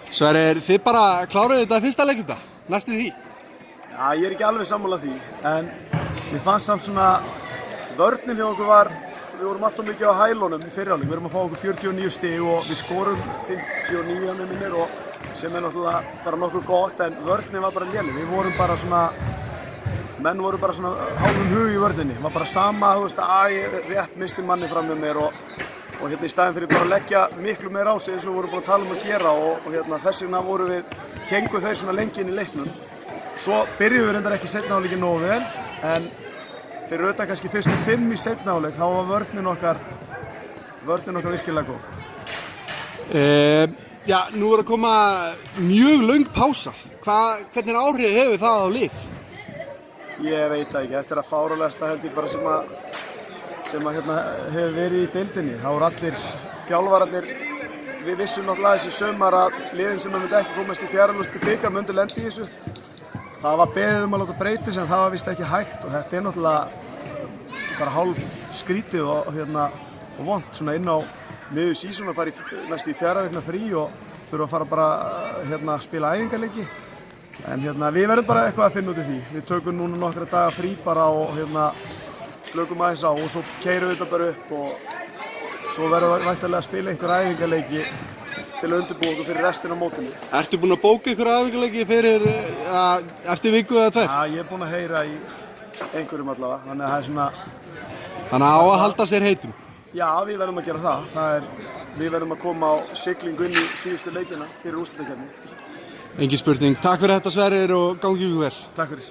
Sverrir, þið bara kláruðu þetta fyrsta leikluta, næstu því? Já, ég ekki alveg sammála því, en mér fannst samt svona vörnin hjá okkur við vorum alltaf mikið á hælunum í fyrri hálfleik. Við erum að fá okkur 49 stig og við skorum 59 með minnir og sem náttúrulega bara nokkuð gott, en vörnin var bara léleg. Við vorum bara svona, menn voru bara svona hálfum hug í vörninni. Það var bara sama, þú veist, að ég rétt misti manni fram með mér og hérna í staðinn fyrir bara að leggja miklu meira á sig eins og við vorum búin að tala að gera og hérna þess vegna vorum héngu þeir svona lengi inn í leiknum. Svo byrjuðum við reyndar ekki seinni hálfleikinn nógu vel, en fyrir auðvitað kannski fyrstu 5 í seinni hálfleik, þá var vörnin okkar virkilega góð. Já, nú að koma mjög löng pása. Hvernig áhrif hefur það á lið? Ég veit það ekki, þetta að fárulegasta held ég bara sem hérna hefur verið í deildinni. Það voru allir þjálfararnir, við vissum náttúrulega þessi sumar að liðin sem myndi ekki komast í fjárhagslöftu bikar myndi lendi í þessu. Það var beðið að láta breytast en það var víst ekki hægt og þetta náttúrulega bara hálf skrítið og vont svona inn á miðju sísón að fara næstu í 4 vikna frí og þurfa að fara bara að spila æfingarleiki. En við verðum bara eitthvað að finna út í því. Við tökum núna nokkra daga frí bara og slökum aðeins á og svo keyrum við þetta bara upp og svo verðum við væntanlega að spila einhver æfingarleiki til að undirbúa okkur fyrir restina af mótinu. Ertu búinn að bóka ykkur æfingarleiki fyrir eftir viku eða 2? Já, ég er búinn að heyra í einhverjum allavega, þannig að það er svona... Þannig að á að halda sér heitum? Já, við verðum að gera það. Við verðum að koma á siglingu inn í síðustu leikina fyrir úrslitakeppni. Engin spurning. Takk fyrir þetta Sverrir og gangi ykkur vel. Takk fyrir.